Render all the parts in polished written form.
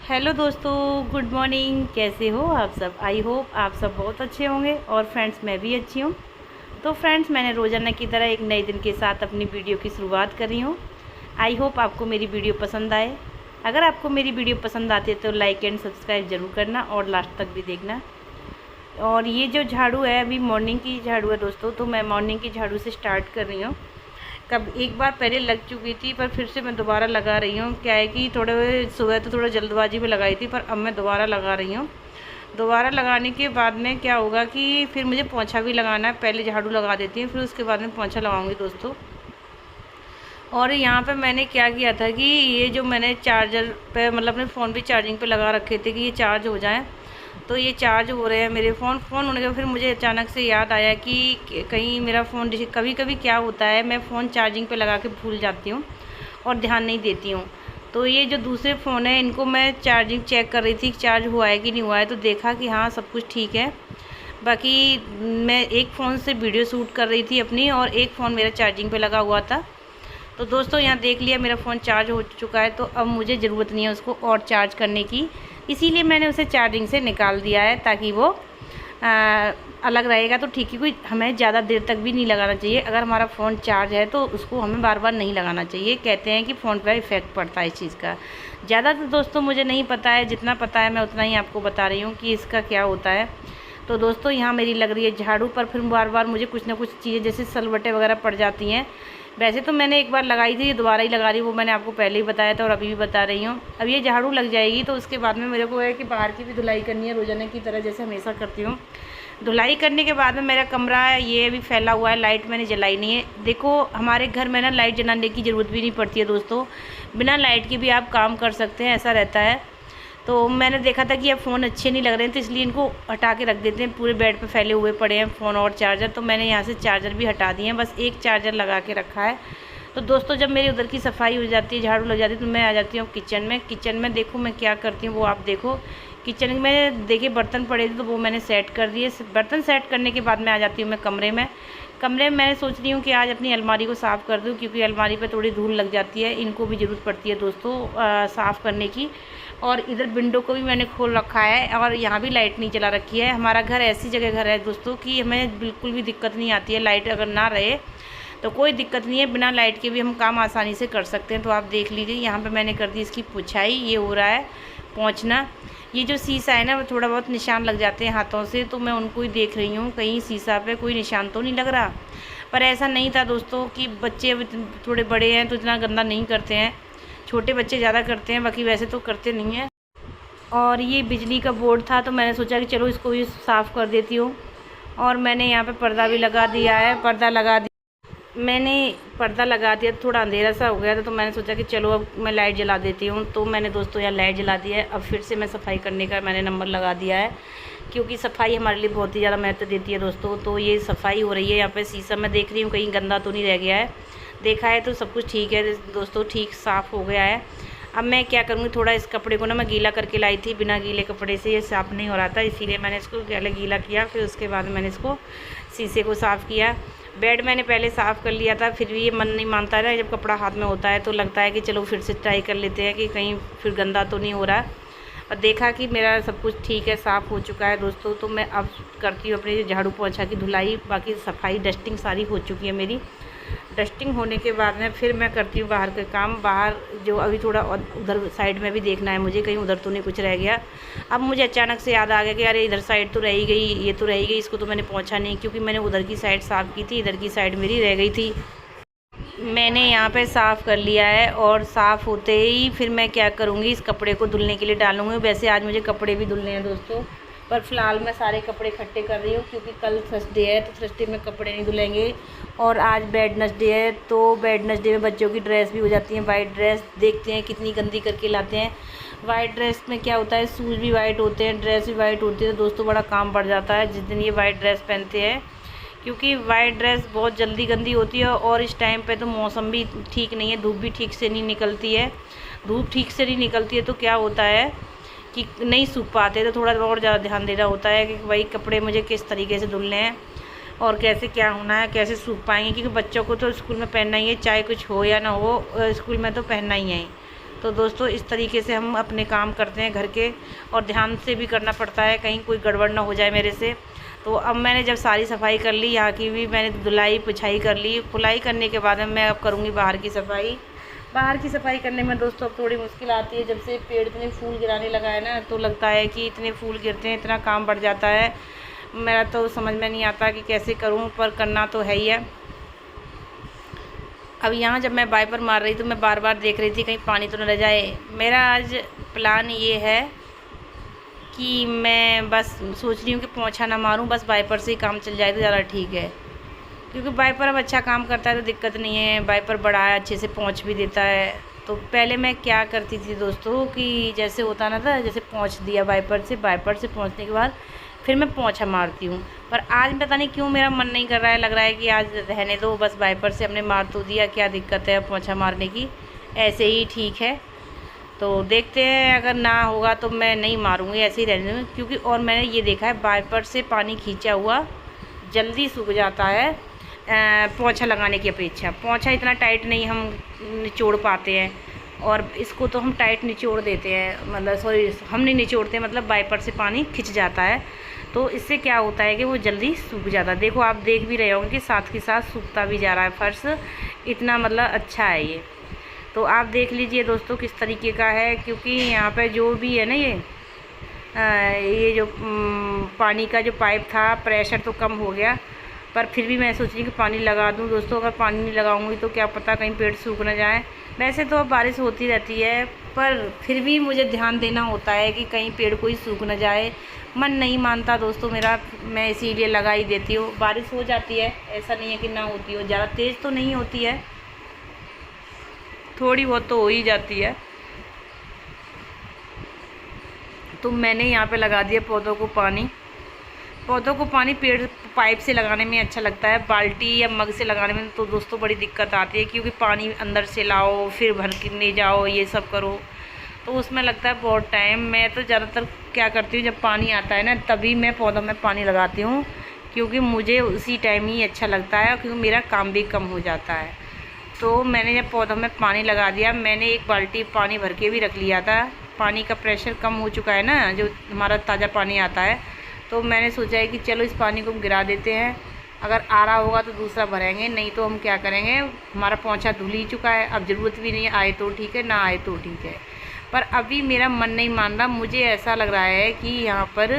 Hello दोस्तों, good morning. कैसे हो आप सब? आई होप आप सब बहुत अच्छे होंगे और फ्रेंड्स मैं भी अच्छी हूँ। तो फ्रेंड्स, मैंने रोज़ाना की तरह एक नए दिन के साथ अपनी वीडियो की शुरुआत कर रही हूँ। आई होप आपको मेरी वीडियो पसंद आए। अगर आपको मेरी वीडियो पसंद आती है तो लाइक एंड सब्सक्राइब ज़रूर करना और लास्ट तक भी देखना। और ये जो झाड़ू है अभी मॉर्निंग की झाड़ू है दोस्तों, तो मैं मॉर्निंग की झाड़ू से स्टार्ट कर रही हूँ। कब एक बार पहले लग चुकी थी पर फिर से मैं दोबारा लगा रही हूँ। क्या है कि थोड़े सुबह तो थोड़ा जल्दबाजी में लगाई थी, पर अब मैं दोबारा लगा रही हूँ। दोबारा लगाने के बाद में क्या होगा कि फिर मुझे पोंछा भी लगाना है। पहले झाड़ू लगा देती हूँ, फिर उसके बाद में पोंछा लगाऊंगी दोस्तों। और यहाँ पे मैंने क्या किया था कि ये जो मैंने चार्जर पे मतलब अपने फ़ोन पे चार्जिंग पे लगा रखे थे कि ये चार्ज हो जाए, तो ये चार्ज हो रहे हैं मेरे फ़ोन होने के। फिर मुझे अचानक से याद आया कि कहीं मेरा फ़ोन, जैसे कभी कभी क्या होता है मैं फ़ोन चार्जिंग पे लगा के भूल जाती हूँ और ध्यान नहीं देती हूँ। तो ये जो दूसरे फ़ोन है इनको मैं चार्जिंग चेक कर रही थी चार्ज हुआ है कि नहीं हुआ है, तो देखा कि हाँ सब कुछ ठीक है। बाकी मैं एक फ़ोन से वीडियो शूट कर रही थी अपनी और एक फ़ोन मेरा चार्जिंग पे लगा हुआ था। तो दोस्तों यहाँ देख लिया मेरा फ़ोन चार्ज हो चुका है, तो अब मुझे ज़रूरत नहीं है उसको और चार्ज करने की। इसीलिए मैंने उसे चार्जिंग से निकाल दिया है ताकि वो अलग रहेगा तो ठीक है। कोई हमें ज़्यादा देर तक भी नहीं लगाना चाहिए। अगर हमारा फ़ोन चार्ज है तो उसको हमें बार बार नहीं लगाना चाहिए। कहते हैं कि फ़ोन पर इफ़ेक्ट पड़ता है इस चीज़ का। ज़्यादा तो दोस्तों मुझे नहीं पता है, जितना पता है मैं उतना ही आपको बता रही हूँ कि इसका क्या होता है। तो दोस्तों यहाँ मेरी लग रही है झाड़ू पर, फिर बार बार मुझे कुछ ना कुछ चीज़ें जैसे सलवटें वगैरह पड़ जाती हैं। वैसे तो मैंने एक बार लगाई थी, दोबारा ही लगा रही हूँ, वो मैंने आपको पहले ही बताया था और अभी भी बता रही हूँ। अब ये झाड़ू लग जाएगी तो उसके बाद में मेरे को है कि बाहर की भी धुलाई करनी है रोजाना की तरह, जैसे हमेशा करती हूँ। धुलाई करने के बाद में मेरा कमरा है ये भी फैला हुआ है, लाइट मैंने जलाई नहीं है। देखो हमारे घर में ना लाइट जलाने की ज़रूरत भी नहीं पड़ती है दोस्तों, बिना लाइट के भी आप काम कर सकते हैं, ऐसा रहता है। तो मैंने देखा था कि अब फ़ोन अच्छे नहीं लग रहे हैं तो इसलिए इनको हटा के रख देते हैं। पूरे बेड पे फैले हुए पड़े हैं फ़ोन और चार्जर, तो मैंने यहाँ से चार्जर भी हटा दिए हैं, बस एक चार्जर लगा के रखा है। तो दोस्तों जब मेरी उधर की सफाई हो जाती है, झाड़ू लग जाती है, तो मैं आ जाती हूँ किचन में। किचन में देखो मैं क्या करती हूँ वो आप देखो। किचन में देखिए बर्तन पड़े थे तो वो मैंने सेट कर दिए। बर्तन सेट करने के बाद मैं आ जाती हूँ मैं कमरे में। कमरे में मैंने सोच रही हूँ कि आज अपनी अलमारी को साफ़ कर दूँ, क्योंकि अलमारी पे थोड़ी धूल लग जाती है, इनको भी ज़रूरत पड़ती है दोस्तों साफ़ करने की। और इधर विंडो को भी मैंने खोल रखा है और यहाँ भी लाइट नहीं जला रखी है। हमारा घर ऐसी जगह घर है दोस्तों कि हमें बिल्कुल भी दिक्कत नहीं आती है। लाइट अगर ना रहे तो कोई दिक्कत नहीं है, बिना लाइट के भी हम काम आसानी से कर सकते हैं। तो आप देख लीजिए यहाँ पे मैंने कर दी इसकी पुछाई, ये हो रहा है पोंछना। ये जो शीशा है ना वो थोड़ा बहुत निशान लग जाते हैं हाथों से, तो मैं उनको ही देख रही हूँ कहीं शीशा पे कोई निशान तो नहीं लग रहा। पर ऐसा नहीं था दोस्तों कि बच्चे अब थोड़े बड़े हैं तो इतना गंदा नहीं करते हैं, छोटे बच्चे ज़्यादा करते हैं, बाकी वैसे तो करते नहीं हैं। और ये बिजली का बोर्ड था तो मैंने सोचा कि चलो इसको भी साफ़ कर देती हूँ। और मैंने यहाँ पे पर्दा भी लगा दिया है, मैंने पर्दा लगा दिया। थोड़ा अंधेरा सा हो गया था तो मैंने सोचा कि चलो अब मैं लाइट जला देती हूँ। तो मैंने दोस्तों यहाँ लाइट जला दी है। अब फिर से मैं सफाई करने का मैंने नंबर लगा दिया है, क्योंकि सफाई हमारे लिए बहुत ही ज़्यादा महत्व देती है दोस्तों। तो ये सफाई हो रही है, यहाँ पे शीशा मैं देख रही हूँ कहीं गंदा तो नहीं रह गया है। देखा है तो सब कुछ ठीक है दोस्तों, ठीक साफ़ हो गया है। अब मैं क्या करूँगी, थोड़ा इस कपड़े को ना मैं गीला करके लाई थी, बिना गीले कपड़े से ये साफ़ नहीं हो रहा था, इसीलिए मैंने इसको पहले गीला किया, फिर उसके बाद मैंने इसको शीशे को साफ़ किया। बेड मैंने पहले साफ़ कर लिया था, फिर भी ये मन नहीं मानता है ना, जब कपड़ा हाथ में होता है तो लगता है कि चलो फिर से ट्राई कर लेते हैं कि कहीं फिर गंदा तो नहीं हो रहा। और देखा कि मेरा सब कुछ ठीक है, साफ़ हो चुका है दोस्तों। तो मैं अब करती हूँ अपने झाड़ू पोंछा की धुलाई, बाकी सफाई डस्टिंग सारी हो चुकी है मेरी। डस्टिंग होने के बाद में फिर मैं करती हूँ बाहर के काम। बाहर जो अभी थोड़ा उधर साइड में भी देखना है मुझे, कहीं उधर तो नहीं कुछ रह गया। अब मुझे अचानक से याद आ गया कि अरे इधर साइड तो रह ही गई, ये तो रह ही गई, इसको तो मैंने पोंछा नहीं, क्योंकि मैंने उधर की साइड साफ़ की थी, इधर की साइड मेरी रह गई थी। मैंने यहाँ पे साफ़ कर लिया है और साफ़ होते ही फिर मैं क्या करूँगी, इस कपड़े को धुलने के लिए डालूँगी। वैसे आज मुझे कपड़े भी धुलने हैं दोस्तों, पर फ़िलहाल मैं सारे कपड़े इकट्ठे कर रही हूँ, क्योंकि कल थर्सडे है तो थर्सडे में कपड़े नहीं धुलेंगे। और आज वेडनेसडे है तो वेडनेसडे में बच्चों की ड्रेस भी हो जाती है, वाइट ड्रेस। देखते हैं कितनी गंदी करके लाते हैं। वाइट ड्रेस में क्या होता है, शूज़ भी वाइट होते हैं, ड्रेस भी वाइट होती है, तो दोस्तों बड़ा काम बढ़ जाता है जिस दिन ये वाइट ड्रेस पहनते हैं, क्योंकि वाइट ड्रेस बहुत जल्दी गंदी होती है। और इस टाइम पे तो मौसम भी ठीक नहीं है, धूप भी ठीक से नहीं निकलती है। धूप ठीक से नहीं निकलती है तो क्या होता है कि नहीं सूख पाते, तो थोड़ा और ज़्यादा ध्यान देना होता है कि भाई कपड़े मुझे किस तरीके से धुलने हैं और कैसे क्या होना है, कैसे सूख पाएंगे, क्योंकि बच्चों को तो स्कूल में पहनना ही है, चाहे कुछ हो या ना हो, स्कूल में तो पहनना ही है। तो दोस्तों इस तरीके से हम अपने काम करते हैं घर के, और ध्यान से भी करना पड़ता है, कहीं कोई गड़बड़ ना हो जाए मेरे से। तो अब मैंने जब सारी सफाई कर ली, यहाँ की भी मैंने धुलाई पुछाई कर ली। धुलाई करने के बाद में मैं अब करूँगी बाहर की सफाई। बाहर की सफाई करने में दोस्तों अब थोड़ी मुश्किल आती है। जब से पेड़ इतने फूल गिराने लगा है ना, तो लगता है कि इतने फूल गिरते हैं, इतना काम बढ़ जाता है। मेरा तो समझ में नहीं आता कि कैसे करूं, पर करना तो है ही है। अब यहाँ जब मैं वाइपर मार रही तो मैं बार बार देख रही थी कहीं पानी तो न रह जाए। मेरा आज प्लान ये है कि मैं बस सोच रही हूँ कि पोंछा ना मारूँ, बस वाइपर से ही काम चल जाए तो ज़्यादा ठीक है। क्योंकि वाइपर अब अच्छा काम करता है तो दिक्कत नहीं है। वाइपर बड़ा है, अच्छे से पोंछ भी देता है। तो पहले मैं क्या करती थी दोस्तों कि जैसे होता ना था, जैसे पोंछ दिया वाइपर से पोंछने के बाद फिर मैं पोंछा मारती हूँ। पर आज पता नहीं क्यों मेरा मन नहीं कर रहा है, लग रहा है कि आज रहने दो, बस वाइपर से हमने मार तो दिया, क्या दिक्कत है पोंछा मारने की, ऐसे ही ठीक है। तो देखते हैं, अगर ना होगा तो मैं नहीं मारूँगी, ऐसे ही रहने दूँगी। क्योंकि और मैंने ये देखा है वाइपर से पानी खींचा हुआ जल्दी सूख जाता है पोंछा लगाने की अपेक्षा। पोंछा इतना टाइट नहीं हम निचोड़ पाते हैं, और इसको तो हम टाइट निचोड़ देते हैं, मतलब सॉरी हम नहीं निचोड़ते, मतलब वाइपर से पानी खिंच जाता है। तो इससे क्या होता है कि वो जल्दी सूख जाता है। देखो आप देख भी रहे होंगे कि साथ के साथ सूखता भी जा रहा है फर्श, इतना मतलब अच्छा है ये। तो आप देख लीजिए दोस्तों किस तरीके का है। क्योंकि यहाँ पे जो भी है ना ये जो पानी का जो पाइप था, प्रेशर तो कम हो गया, पर फिर भी मैं सोच रही कि पानी लगा दूं दोस्तों। अगर पानी नहीं लगाऊंगी तो क्या पता कहीं पेड़ सूख ना जाए। वैसे तो अब बारिश होती रहती है, पर फिर भी मुझे ध्यान देना होता है कि कहीं पेड़ कोई सूख ना जाए। मन नहीं मानता दोस्तों मेरा, मैं इसीलिए लगा ही देती हूँ। बारिश हो जाती है, ऐसा नहीं है कि ना होती हो, ज़्यादा तेज़ तो नहीं होती है, थोड़ी बहुत तो हो ही जाती है। तो मैंने यहाँ पे लगा दिया पौधों को पानी। पौधों को पानी पेड़ पाइप से लगाने में अच्छा लगता है, बाल्टी या मग से लगाने में तो दोस्तों बड़ी दिक्कत आती है। क्योंकि पानी अंदर से लाओ, फिर भर के ले जाओ, ये सब करो, तो उसमें लगता है बहुत टाइम। मैं तो ज़्यादातर क्या करती हूँ, जब पानी आता है ना तभी मैं पौधों में पानी लगाती हूँ, क्योंकि मुझे उसी टाइम ही अच्छा लगता है, क्योंकि मेरा काम भी कम हो जाता है। तो मैंने जब पौधों में पानी लगा दिया, मैंने एक बाल्टी पानी भर के भी रख लिया था। पानी का प्रेशर कम हो चुका है ना, जो हमारा ताज़ा पानी आता है, तो मैंने सोचा है कि चलो इस पानी को गिरा देते हैं। अगर आ रहा होगा तो दूसरा भरेंगे, नहीं तो हम क्या करेंगे, हमारा पोंछा धुल ही चुका है, अब ज़रूरत भी नहीं है, आए तो ठीक है, ना आए तो ठीक है। पर अभी मेरा मन नहीं मान रहा, मुझे ऐसा लग रहा है कि यहाँ पर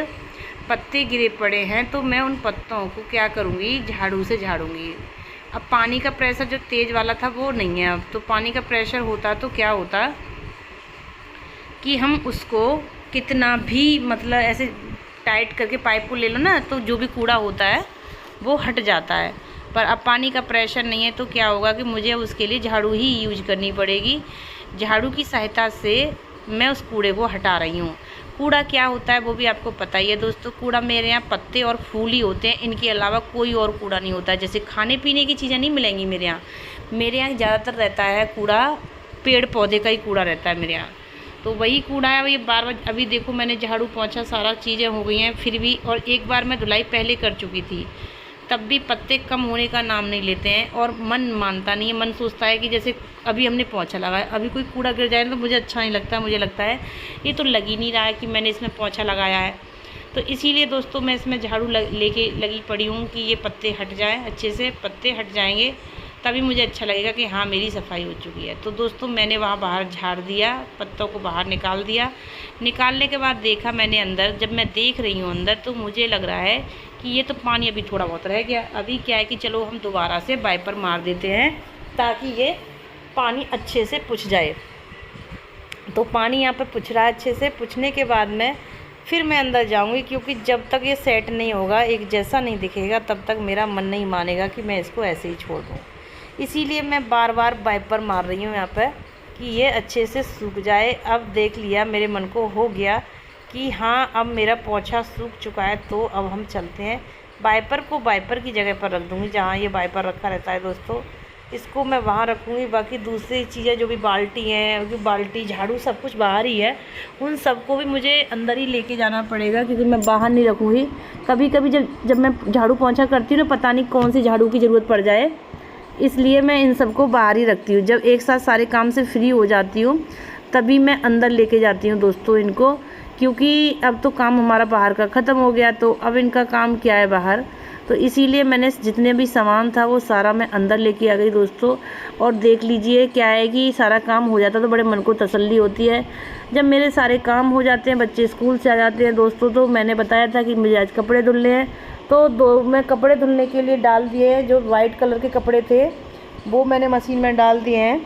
पत्ते गिरे पड़े हैं, तो मैं उन पत्तों को क्या करूँगी, झाड़ू से झाड़ूँगी। अब पानी का प्रेशर जो तेज़ वाला था वो नहीं है अब, तो पानी का प्रेशर होता तो क्या होता कि हम उसको कितना भी मतलब ऐसे टाइट करके पाइप को ले लो ना, तो जो भी कूड़ा होता है वो हट जाता है। पर अब पानी का प्रेशर नहीं है, तो क्या होगा कि मुझे उसके लिए झाड़ू ही यूज करनी पड़ेगी। झाड़ू की सहायता से मैं उस कूड़े को हटा रही हूँ। कूड़ा क्या होता है वो भी आपको पता ही है दोस्तों। कूड़ा मेरे यहाँ पत्ते और फूल ही होते हैं, इनके अलावा कोई और कूड़ा नहीं होता है। जैसे खाने पीने की चीज़ें नहीं मिलेंगी मेरे यहाँ। मेरे यहाँ ज़्यादातर रहता है कूड़ा, पेड़ पौधे का ही कूड़ा रहता है मेरे यहाँ। तो वही कूड़ा है, ये बार बार अभी देखो मैंने झाड़ू पोंछा सारा चीज़ें हो गई हैं फिर भी, और एक बार मैं धुलाई पहले कर चुकी थी, तब भी पत्ते कम होने का नाम नहीं लेते हैं, और मन मानता नहीं है। मन सोचता है कि जैसे अभी हमने पोंछा लगाया, अभी कोई कूड़ा गिर जाए तो मुझे अच्छा नहीं लगता। मुझे लगता है ये तो लग ही नहीं रहा है कि मैंने इसमें पोंछा लगाया है। तो इसीलिए दोस्तों मैं इसमें झाड़ू लेके लगी पड़ी हूँ कि ये पत्ते हट जाएँ, अच्छे से पत्ते हट जाएंगे तभी मुझे अच्छा लगेगा कि हाँ मेरी सफाई हो चुकी है। तो दोस्तों मैंने वहाँ बाहर झाड़ दिया, पत्तों को बाहर निकाल दिया। निकालने के बाद देखा मैंने अंदर, जब मैं देख रही हूँ अंदर, तो मुझे लग रहा है कि ये तो पानी अभी थोड़ा बहुत रह गया। अभी क्या है कि चलो हम दोबारा से वाइपर मार देते हैं ताकि ये पानी अच्छे से पुछ जाए। तो पानी यहाँ पर पुछ रहा है अच्छे से। पुछने के बाद में फिर मैं अंदर जाऊंगी, क्योंकि जब तक ये सेट नहीं होगा, एक जैसा नहीं दिखेगा, तब तक मेरा मन नहीं मानेगा कि मैं इसको ऐसे ही छोड़ दूँ। इसीलिए मैं बार बार वाइपर मार रही हूँ यहाँ पर कि ये अच्छे से सूख जाए। अब देख लिया, मेरे मन को हो गया कि हाँ अब मेरा पोंछा सूख चुका है, तो अब हम चलते हैं। वाइपर को वाइपर की जगह पर रख दूँगी, जहाँ ये वाइपर रखा रहता है दोस्तों, इसको मैं वहाँ रखूँगी। बाकी दूसरी चीज़ें जो भी बाल्टी हैं, क्योंकि बाल्टी झाड़ू सब कुछ बाहर ही है, उन सबको भी मुझे अंदर ही लेके जाना पड़ेगा, क्योंकि मैं बाहर नहीं रखूँगी। कभी कभी जब मैं झाड़ू पोंछा करती हूँ ना, पता नहीं कौन सी झाड़ू की ज़रूरत पड़ जाए, इसलिए मैं इन सबको बाहर ही रखती हूँ। जब एक साथ सारे काम से फ्री हो जाती हूँ तभी मैं अंदर लेके जाती हूँ दोस्तों इनको, क्योंकि अब तो काम हमारा बाहर का ख़त्म हो गया, तो अब इनका काम क्या है बाहर। तो इसीलिए मैंने जितने भी सामान था वो सारा मैं अंदर लेके आ गई दोस्तों। और देख लीजिए क्या है कि सारा काम हो जाता तो बड़े मन को तसल्ली होती है। जब मेरे सारे काम हो जाते हैं, बच्चे स्कूल से आ जाते हैं दोस्तों, तो मैंने बताया था कि मुझे आज कपड़े धुलने हैं, तो मैं कपड़े धुलने के लिए डाल दिए हैं। जो वाइट कलर के कपड़े थे वो मैंने मशीन में डाल दिए हैं,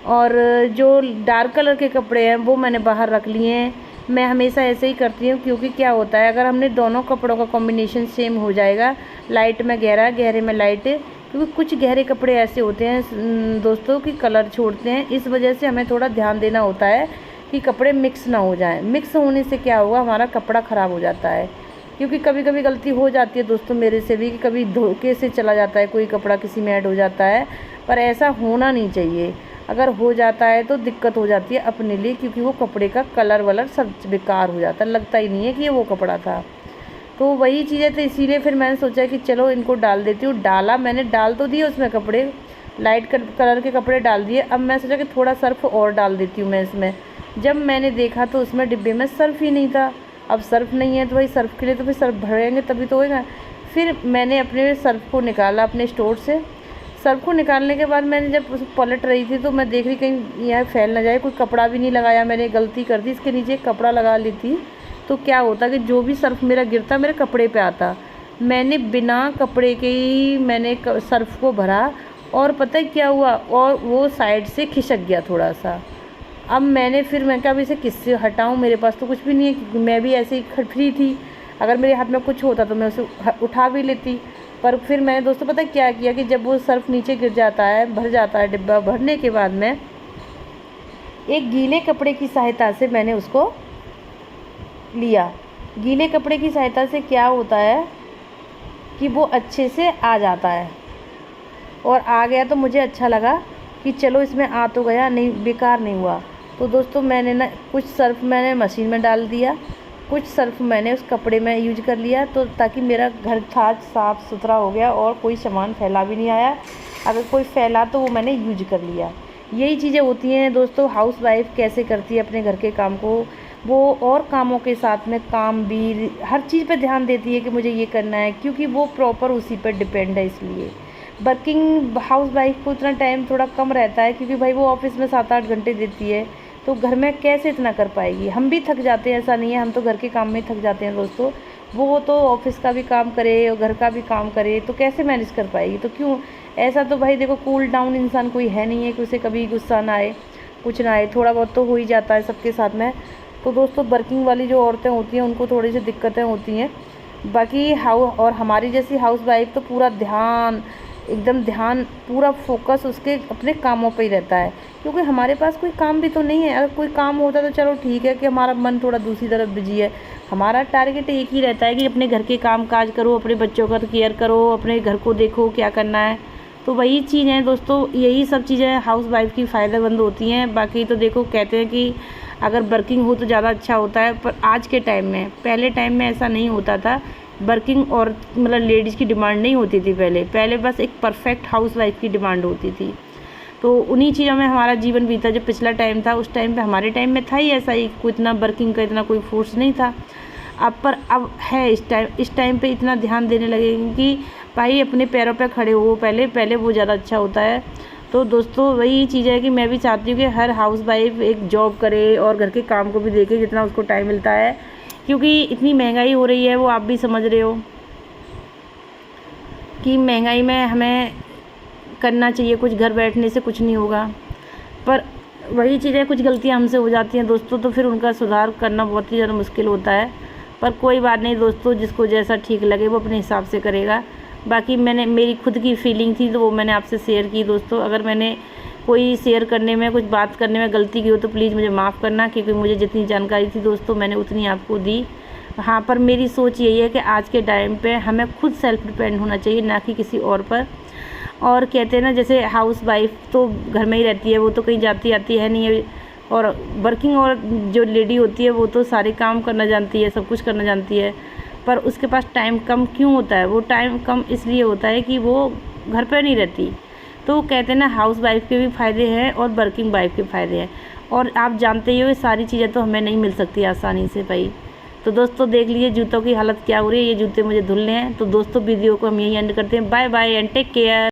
और जो डार्क कलर के कपड़े हैं वो मैंने बाहर रख लिए हैं। मैं हमेशा ऐसे ही करती हूँ, क्योंकि क्या होता है अगर हमने दोनों कपड़ों का कॉम्बिनेशन सेम हो जाएगा, लाइट में गहरा, गहरे में लाइट, क्योंकि कुछ गहरे कपड़े ऐसे होते हैं दोस्तों कि कलर छोड़ते हैं। इस वजह से हमें थोड़ा ध्यान देना होता है कि कपड़े मिक्स ना हो जाएं। मिक्स होने से क्या होगा, हमारा कपड़ा ख़राब हो जाता है। क्योंकि कभी कभी गलती हो जाती है दोस्तों मेरे से भी, कि कभी धोखे से चला जाता है कोई कपड़ा, किसी में ऐड हो जाता है, पर ऐसा होना नहीं चाहिए। अगर हो जाता है तो दिक्कत हो जाती है अपने लिए, क्योंकि वो कपड़े का कलर वलर सब बेकार हो जाता है, लगता ही नहीं है कि ये वो कपड़ा था। तो वही चीज़ें, तो इसीलिए फिर मैंने सोचा कि चलो इनको डाल देती हूँ। डाला मैंने, डाल तो दिए उसमें कपड़े, लाइट कलर के कपड़े डाल दिए। अब मैं सोचा कि थोड़ा सर्फ और डाल देती हूँ मैं इसमें। जब मैंने देखा तो उसमें डिब्बे में सर्फ ही नहीं था। अब सर्फ नहीं है तो भाई सर्फ के लिए तो फिर सर्फ भरेंगे तभी तो होएगा। फिर मैंने अपने सर्फ को निकाला अपने स्टोर से। सर्फ को निकालने के बाद मैंने जब उसे पलट रही थी तो मैं देख रही कहीं यह फैल ना जाए। कोई कपड़ा भी नहीं लगाया, मैंने गलती कर दी, इसके नीचे एक कपड़ा लगा ली थी तो क्या होता कि जो भी सर्फ मेरा गिरता मेरे कपड़े पे आता। मैंने बिना कपड़े के ही मैंने सर्फ को भरा, और पता है क्या हुआ, और वो साइड से खिसक गया थोड़ा सा। अब मैं कहा अब इसे किससे हटाऊं, मेरे पास तो कुछ भी नहीं है, क्योंकि मैं भी ऐसे ही फ्री थी। अगर मेरे हाथ में कुछ होता तो मैं उसे उठा भी लेती। पर फिर मैंने दोस्तों पता क्या किया कि जब वो सर्फ नीचे गिर जाता है, भर जाता है डिब्बा, भरने के बाद में एक गीले कपड़े की सहायता से मैंने उसको लिया। गीले कपड़े की सहायता से क्या होता है कि वो अच्छे से आ जाता है, और आ गया तो मुझे अच्छा लगा कि चलो इसमें आ तो गया, नहीं बेकार नहीं हुआ। तो दोस्तों मैंने ना कुछ सर्फ मैंने मशीन में डाल दिया, कुछ सर्फ मैंने उस कपड़े में यूज कर लिया, तो ताकि मेरा घर था साफ़ सुथरा हो गया और कोई सामान फैला भी नहीं आया। अगर कोई फैला तो वो मैंने यूज कर लिया। यही चीज़ें होती हैं दोस्तों, हाउस वाइफ कैसे करती है अपने घर के काम को। वो और कामों के साथ में काम भी, हर चीज़ पे ध्यान देती है कि मुझे ये करना है, क्योंकि वो प्रॉपर उसी पर डिपेंड है। इसलिए वर्किंग हाउस वाइफ को इतना टाइम थोड़ा कम रहता है, क्योंकि भाई वो ऑफिस में 7-8 घंटे देती है, तो घर में कैसे इतना कर पाएगी। हम भी थक जाते हैं, ऐसा नहीं है, हम तो घर के काम में थक जाते हैं दोस्तों। वो तो ऑफिस का भी काम करे और घर का भी काम करे तो कैसे मैनेज कर पाएगी। तो क्यों, ऐसा तो भाई देखो कूल डाउन इंसान कोई है नहीं है कि उसे कभी गुस्सा ना आए, कुछ ना आए, थोड़ा बहुत तो हो ही जाता है सबके साथ में। तो दोस्तों वर्किंग वाली जो औरतें होती हैं उनको थोड़ी सी दिक्कतें होती हैं। बाकी और हमारी जैसी हाउस वाइफ तो पूरा ध्यान, एकदम ध्यान, पूरा फोकस उसके अपने कामों पे ही रहता है, क्योंकि हमारे पास कोई काम भी तो नहीं है। अगर कोई काम होता तो चलो ठीक है कि हमारा मन थोड़ा दूसरी तरफ बिजी है। हमारा टारगेट एक ही रहता है कि अपने घर के काम काज करो, अपने बच्चों का केयर करो, अपने घर को देखो क्या करना है। तो वही चीज़ है दोस्तों, यही सब चीज़ें हाउस वाइफ की फ़ायदेमंद होती हैं। बाकी तो देखो कहते हैं कि अगर वर्किंग हो तो ज़्यादा अच्छा होता है, पर आज के टाइम में, पहले टाइम में ऐसा नहीं होता था। वर्किंग और मतलब लेडीज़ की डिमांड नहीं होती थी पहले बस एक परफेक्ट हाउस वाइफ की डिमांड होती थी। तो उन्हीं चीज़ों में हमारा जीवन बीता। जो पिछला टाइम था उस टाइम पे, हमारे टाइम में था ही ऐसा ही, कोई इतना वर्किंग का इतना कोई फोर्स नहीं था। अब है इस टाइम पे इतना ध्यान देने लगे कि भाई अपने पैरों पे खड़े हो, पहले वो ज़्यादा अच्छा होता है। तो दोस्तों वही चीज़ है कि मैं भी चाहती हूँ कि हर हाउस वाइफ एक जॉब करे और घर के काम को भी देखे जितना उसको टाइम मिलता है, क्योंकि इतनी महंगाई हो रही है, वो आप भी समझ रहे हो कि महंगाई में हमें करना चाहिए कुछ, घर बैठने से कुछ नहीं होगा। पर वही चीज़ें, कुछ गलतियां हमसे हो जाती हैं दोस्तों, तो फिर उनका सुधार करना बहुत ही ज़्यादा मुश्किल होता है। पर कोई बात नहीं दोस्तों, जिसको जैसा ठीक लगे वो अपने हिसाब से करेगा। बाकी मेरी खुद की फीलिंग थी तो वो मैंने आपसे शेयर की दोस्तों। अगर मैंने कोई शेयर करने में, कुछ बात करने में गलती की हो तो प्लीज़ मुझे माफ़ करना, क्योंकि मुझे जितनी जानकारी थी दोस्तों मैंने उतनी आपको दी। हाँ, पर मेरी सोच यही है कि आज के टाइम पे हमें खुद सेल्फ डिपेंड होना चाहिए, ना कि किसी और पर। और कहते हैं ना, जैसे हाउस वाइफ तो घर में ही रहती है, वो तो कहीं जाती आती है नहीं है, और वर्किंग और जो लेडी होती है वो तो सारे काम करना जानती है, सब कुछ करना जानती है, पर उसके पास टाइम कम क्यों होता है। वो टाइम कम इसलिए होता है कि वो घर पर नहीं रहती। तो कहते हैं ना, हाउस वाइफ के भी फ़ायदे हैं और वर्किंग वाइफ के फ़ायदे हैं। और आप जानते ही हो ये सारी चीज़ें तो हमें नहीं मिल सकती आसानी से भाई। तो दोस्तों देख लीजिए जूतों की हालत क्या हो रही है, ये जूते मुझे धुलने हैं। तो दोस्तों वीडियो को हम यहीं एंड करते हैं। Bye bye and take care.